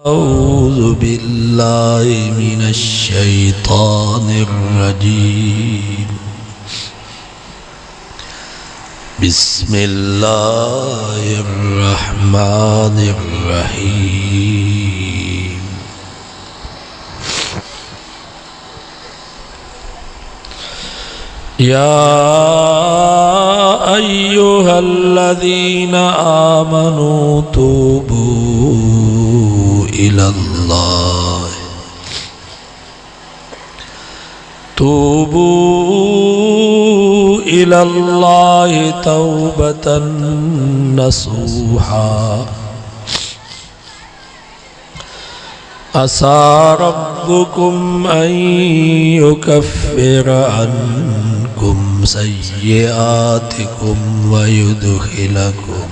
أعوذ بالله من الشيطان الرجيم بسم الله الرحمن الرحيم يا أيها الذين آمنوا توبوا إلى الله توبة نصوحا عسى ربكم أن يكفر عنكم سيئاتكم ويدخلكم